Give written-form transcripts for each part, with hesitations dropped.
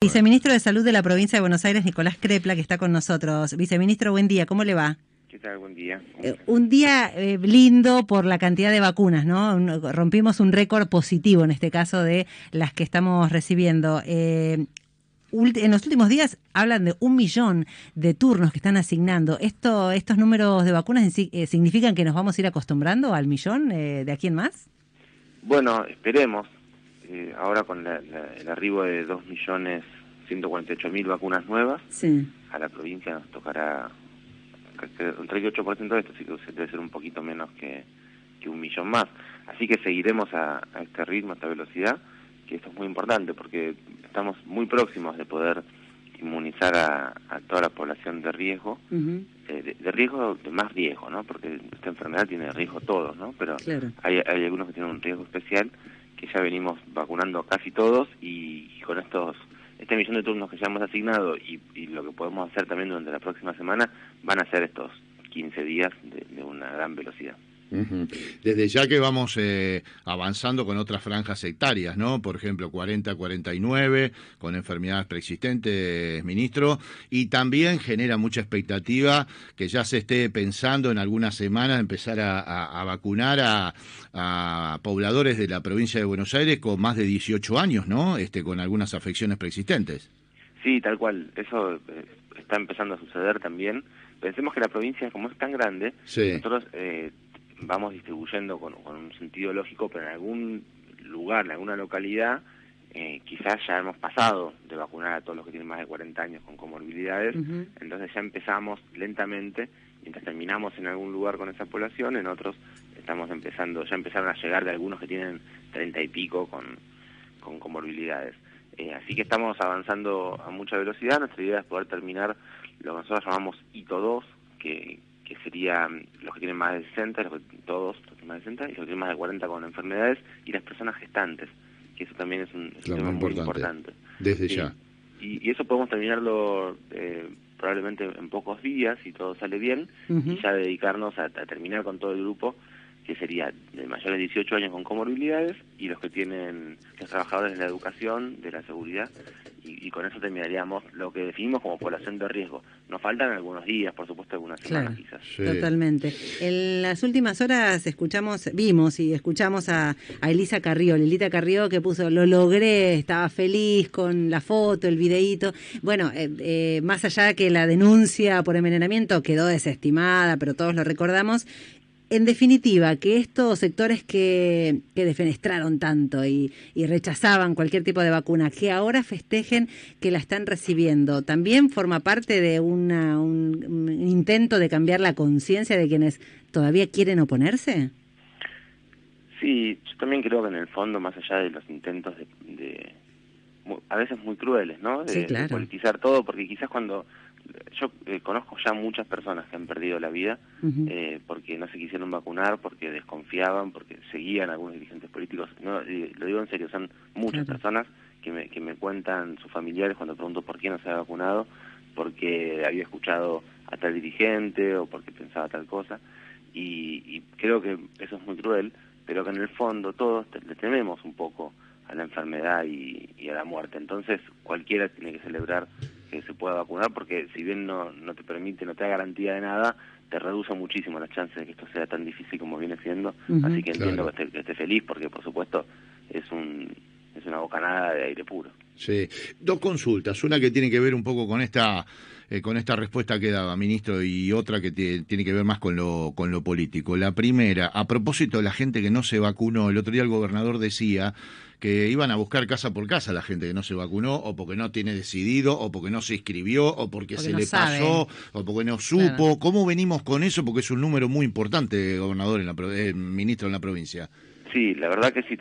viceministro de Salud de la provincia de Buenos Aires, Nicolás Crepla, que está con nosotros. Viceministro, buen día, ¿cómo le va? ¿Qué tal? Buen día. Un día lindo por la cantidad de vacunas, ¿no? Rompimos un récord positivo en este caso de las que estamos recibiendo. En los últimos días hablan de 1 millón de turnos que están asignando. ¿Estos números de vacunas significan que nos vamos a ir acostumbrando al millón de aquí en más? Bueno, esperemos. Ahora con el arribo de 2.148.000 vacunas nuevas, sí, a la provincia nos tocará un 38% de esto, así que debe ser un poquito menos que 1 millón más. Así que seguiremos a este ritmo, a esta velocidad, que esto es muy importante porque estamos muy próximos de poder inmunizar a toda la población de riesgo, de riesgo, de más riesgo, ¿no? Porque esta enfermedad tiene riesgo todos, ¿no? Pero claro. hay algunos que tienen un riesgo especial, que ya venimos vacunando casi todos, y con este millón de turnos que ya hemos asignado y lo que podemos hacer también durante la próxima semana, van a ser estos 15 días de una gran velocidad. Desde ya que vamos avanzando con otras franjas sectarias, ¿no? Por ejemplo, 40-49, con enfermedades preexistentes, ministro, y también genera mucha expectativa que ya se esté pensando en algunas semanas empezar a vacunar a pobladores de la provincia de Buenos Aires con más de 18 años, ¿no? Con algunas afecciones preexistentes. Sí, tal cual, eso está empezando a suceder también. Pensemos que la provincia, como es tan grande, sí, nosotros vamos distribuyendo con un sentido lógico, pero en algún lugar, en alguna localidad, quizás ya hemos pasado de vacunar a todos los que tienen más de 40 años con comorbilidades, entonces ya empezamos lentamente, mientras terminamos en algún lugar con esa población, en otros estamos empezando, ya empezaron a llegar de algunos que tienen 30 y pico con comorbilidades. Así que estamos avanzando a mucha velocidad. Nuestra idea es poder terminar lo que nosotros llamamos hito 2, que serían los que tienen más de 60, todos los que tienen más de 60, y los que tienen más de 40 con enfermedades, y las personas gestantes, que eso también es un tema muy importante. Desde ya. Y eso podemos terminarlo probablemente en pocos días, si todo sale bien, y ya dedicarnos a terminar con todo el grupo, que sería de mayores de 18 años con comorbilidades, y los que tienen, los trabajadores de la educación, de la seguridad, y con eso terminaríamos lo que definimos como población de riesgo. Nos faltan algunos días, por supuesto, algunas semanas quizás. Sí. Totalmente. En las últimas horas vimos y escuchamos a Elisa Carrió, Lilita Carrió, que puso, lo logré, estaba feliz con la foto, el videíto. Bueno, más allá que la denuncia por envenenamiento quedó desestimada, pero todos lo recordamos. En definitiva, que estos sectores que defenestraron tanto y rechazaban cualquier tipo de vacuna, que ahora festejen que la están recibiendo, ¿también forma parte de un intento de cambiar la conciencia de quienes todavía quieren oponerse? Sí, yo también creo que en el fondo, más allá de los intentos a veces muy crueles, ¿no? Sí, claro. De politizar todo, porque quizás cuando... Yo conozco ya muchas personas que han perdido la vida porque no se quisieron vacunar, porque desconfiaban, porque seguían a algunos dirigentes políticos. No, lo digo en serio, son muchas personas que me cuentan sus familiares cuando pregunto por qué no se ha vacunado, porque había escuchado a tal dirigente o porque pensaba tal cosa. Y creo que eso es muy cruel, pero que en el fondo todos le tememos un poco a la enfermedad y a la muerte. Entonces cualquiera tiene que celebrar que se pueda vacunar, porque si bien no te permite, no te da garantía de nada, te reduce muchísimo las chances de que esto sea tan difícil como viene siendo. Así que entiendo que esté feliz, porque por supuesto es una bocanada de aire puro. Sí, dos consultas, una que tiene que ver un poco con esta respuesta que daba, ministro, y otra que tiene que ver más con lo político. La primera, a propósito de la gente que no se vacunó, el otro día el gobernador decía que iban a buscar casa por casa a la gente que no se vacunó, o porque no tiene decidido, o porque no se inscribió, o porque se le pasó, o porque no supo. Claro. ¿Cómo venimos con eso? Porque es un número muy importante, gobernador, ministro en la provincia. Sí, la verdad que sí,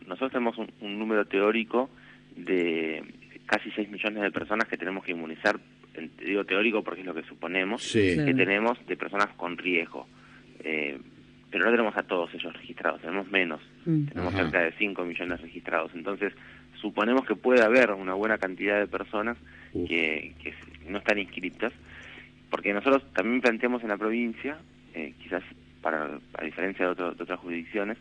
nosotros tenemos un número teórico de casi 6 millones de personas que tenemos que inmunizar. Digo teórico porque es lo que suponemos que tenemos de personas con riesgo. Pero no tenemos a todos ellos registrados, tenemos menos. Tenemos cerca de 5 millones registrados. Entonces, suponemos que puede haber una buena cantidad de personas que no están inscritas, porque nosotros también planteamos en la provincia, quizás a diferencia de otras jurisdicciones,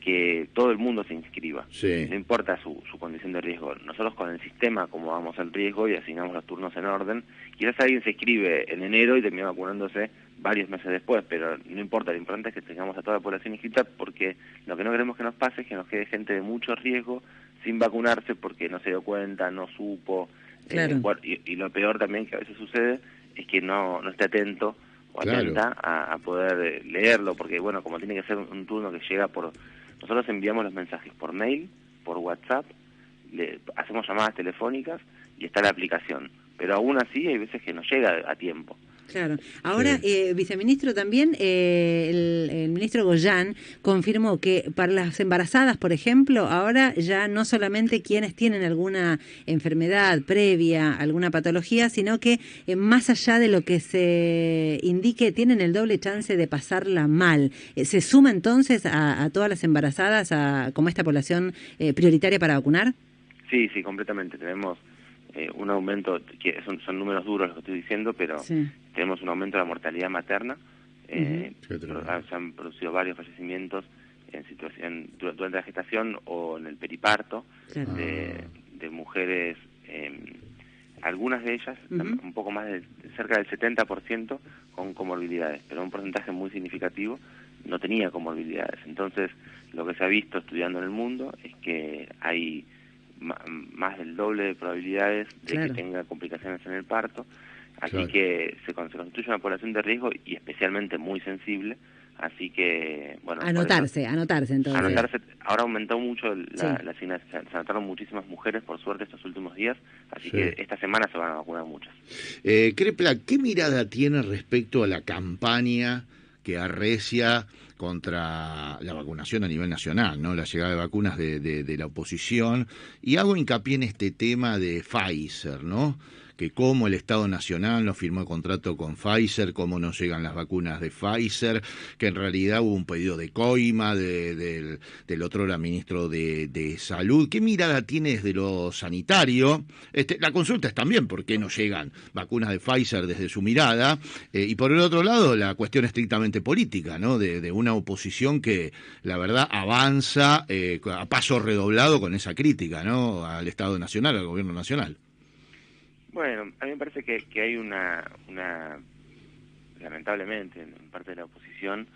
que todo el mundo se inscriba. Sí. No importa su condición de riesgo. Nosotros con el sistema acomodamos el riesgo y asignamos los turnos en orden. Quizás alguien se inscribe en enero y termina vacunándose varios meses después, pero no importa, lo importante es que tengamos a toda la población inscrita, porque lo que no queremos que nos pase es que nos quede gente de mucho riesgo sin vacunarse porque no se dio cuenta, no supo. Claro. Y lo peor también que a veces sucede es que no esté atento o atenta a poder leerlo, porque bueno, como tiene que ser un turno que llega por... Nosotros enviamos los mensajes por mail, por WhatsApp, hacemos llamadas telefónicas y está la aplicación, pero aún así hay veces que no llega a tiempo. Claro. Ahora, viceministro, también el ministro Goyán confirmó que para las embarazadas, por ejemplo, ahora ya no solamente quienes tienen alguna enfermedad previa, alguna patología, sino que más allá de lo que se indique, tienen el doble chance de pasarla mal. ¿Se suma entonces a todas las embarazadas como esta población prioritaria para vacunar? Sí, completamente. Tenemos un aumento, que son números duros los que estoy diciendo, pero tenemos un aumento de la mortalidad materna. Se han producido varios fallecimientos en situación durante la gestación o en el periparto de mujeres, algunas de ellas, un poco más de cerca del 70% con comorbilidades, pero un porcentaje muy significativo no tenía comorbilidades. Entonces, lo que se ha visto estudiando en el mundo es que hay más del doble de probabilidades de que tenga complicaciones en el parto, así que se constituye una población de riesgo y especialmente muy sensible, así que bueno, anotarse entonces. Ahora aumentó mucho la asignación, se anotaron muchísimas mujeres por suerte estos últimos días, así que esta semana se van a vacunar muchas. Crepla, ¿qué mirada tiene respecto a la campaña que arrecia contra la vacunación a nivel nacional, ¿no? La llegada de vacunas de la oposición? Y hago hincapié en este tema de Pfizer, ¿no? Que cómo el Estado Nacional no firmó contrato con Pfizer, cómo no llegan las vacunas de Pfizer, que en realidad hubo un pedido de coima del otrora ministro de Salud. ¿Qué mirada tiene desde lo sanitario? La consulta es también por qué no llegan vacunas de Pfizer desde su mirada, y por el otro lado la cuestión estrictamente política, ¿no? De una oposición que la verdad avanza a paso redoblado con esa crítica, ¿no? Al Estado Nacional, al Gobierno Nacional. Bueno, a mí me parece que hay una lamentablemente, en parte de la oposición,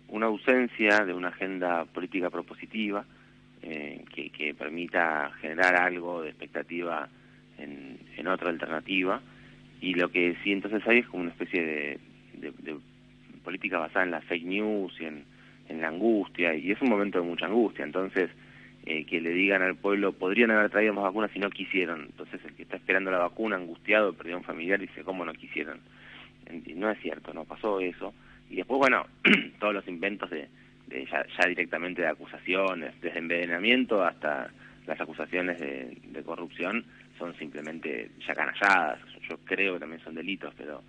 una ausencia de una agenda política propositiva que permita generar algo de expectativa en otra alternativa, y lo que sí entonces hay es como una especie de política basada en la fake news y en la angustia, y es un momento de mucha angustia. Entonces que le digan al pueblo, podrían haber traído más vacunas si no quisieron. Entonces el que está esperando la vacuna, angustiado, perdió un familiar, dice, ¿cómo no quisieron? Y no es cierto, no pasó eso. Y después, bueno, todos los inventos de ya directamente de acusaciones, desde envenenamiento hasta las acusaciones de corrupción, son simplemente ya canalladas. Yo creo que también son delitos, pero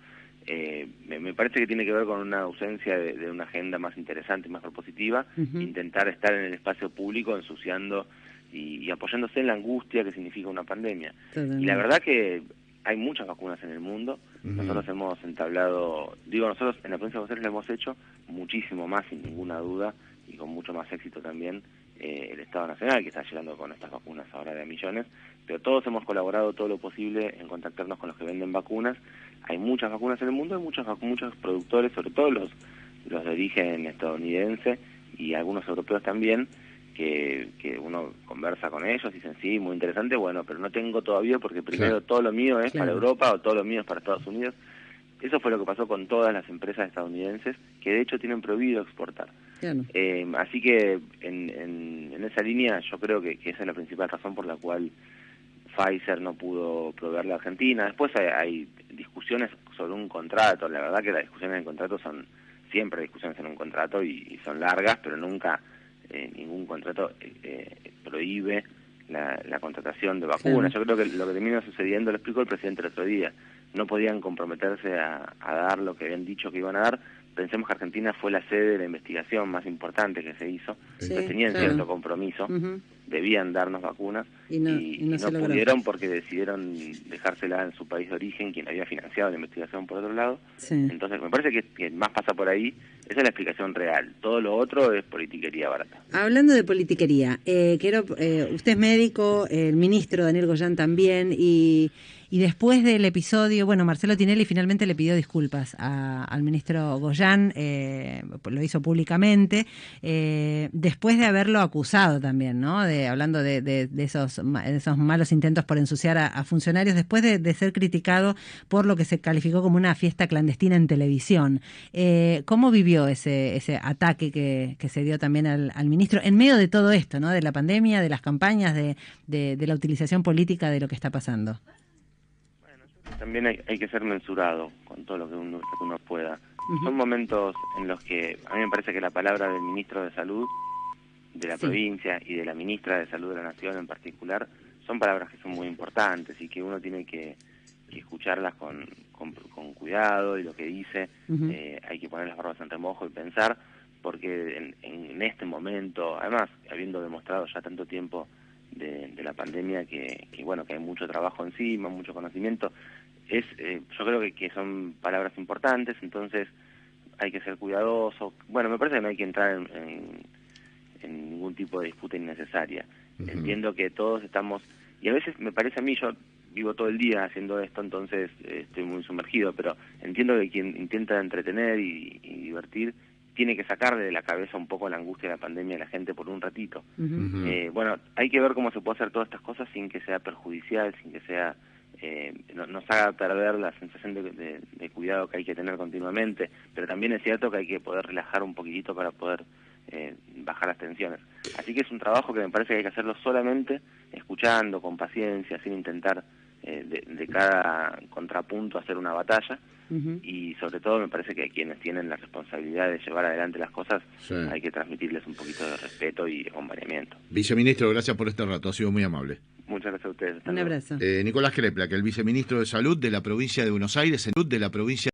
me parece que tiene que ver con una ausencia de una agenda más interesante y más propositiva, intentar estar en el espacio público ensuciando y apoyándose en la angustia que significa una pandemia. Y la verdad que hay muchas vacunas en el mundo. Nosotros hemos entablado, nosotros en la provincia de Buenos Aires lo hemos hecho muchísimo más, sin ninguna duda, y con mucho más éxito también el Estado Nacional, que está llegando con estas vacunas ahora de millones, pero todos hemos colaborado todo lo posible en contactarnos con los que venden vacunas. Hay muchas vacunas en el mundo, hay muchos productores, sobre todo los de origen estadounidense y algunos europeos también, que uno conversa con ellos y dicen, sí, muy interesante, bueno, pero no tengo todavía porque primero todo lo mío es para Europa o todo lo mío es para Estados Unidos. Eso fue lo que pasó con todas las empresas estadounidenses, que de hecho tienen prohibido exportar. Así que en esa línea yo creo que esa es la principal razón por la cual Pfizer no pudo proveerle a Argentina. Después hay discusiones sobre un contrato. La verdad que las discusiones en contrato son siempre discusiones en un contrato y son largas, pero nunca ningún contrato prohíbe la contratación de vacunas. Yo creo que lo que termina sucediendo, lo explicó el presidente el otro día, no podían comprometerse a dar lo que habían dicho que iban a dar. Pensemos que Argentina fue la sede de la investigación más importante que se hizo, entonces tenían cierto compromiso debían darnos vacunas y no pudieron porque decidieron dejársela en su país de origen, quien había financiado la investigación por otro lado. Sí. Entonces me parece que más pasa por ahí. Esa es la explicación real. Todo lo otro es politiquería barata. Hablando de politiquería, usted es médico, el ministro Daniel Goyan también, y después del episodio, bueno, Marcelo Tinelli finalmente le pidió disculpas al ministro Goyan, lo hizo públicamente, después de haberlo acusado también, ¿no? Hablando de esos malos intentos por ensuciar a funcionarios, después de ser criticado por lo que se calificó como una fiesta clandestina en televisión. ¿Cómo vivió ese ataque que se dio también al ministro en medio de todo esto, ¿no? De la pandemia, de las campañas, de la utilización política de lo que está pasando? También hay que ser mensurado con todo lo que uno pueda. Son momentos en los que a mí me parece que la palabra del ministro de Salud de la provincia y de la ministra de Salud de la Nación en particular son palabras que son muy importantes y que uno tiene que escucharlas con cuidado, y lo que dice hay que poner las barbas en remojo y pensar, porque en este momento, además habiendo demostrado ya tanto tiempo de la pandemia que hay mucho trabajo encima, mucho conocimiento, yo creo que son palabras importantes, entonces hay que ser cuidadoso. Bueno, me parece que no hay que entrar en ningún tipo de disputa innecesaria. Entiendo que todos estamos, y a veces me parece a mí, yo vivo todo el día haciendo esto, entonces estoy muy sumergido, pero entiendo que quien intenta entretener y divertir tiene que sacarle de la cabeza un poco la angustia de la pandemia a la gente por un ratito. Bueno, hay que ver cómo se puede hacer todas estas cosas sin que sea perjudicial, sin que sea nos haga perder la sensación de cuidado que hay que tener continuamente, pero también es cierto que hay que poder relajar un poquitito para poder bajar las tensiones. Así que es un trabajo que me parece que hay que hacerlo solamente escuchando, con paciencia, sin intentar de cada contrapunto hacer una batalla. Y sobre todo me parece que quienes tienen la responsabilidad de llevar adelante las cosas hay que transmitirles un poquito de respeto y acompañamiento. Viceministro, gracias por este rato, ha sido muy amable. Muchas gracias a ustedes. Un abrazo. Nicolás Crepla, que el viceministro de Salud de la provincia de Buenos Aires, de la provincia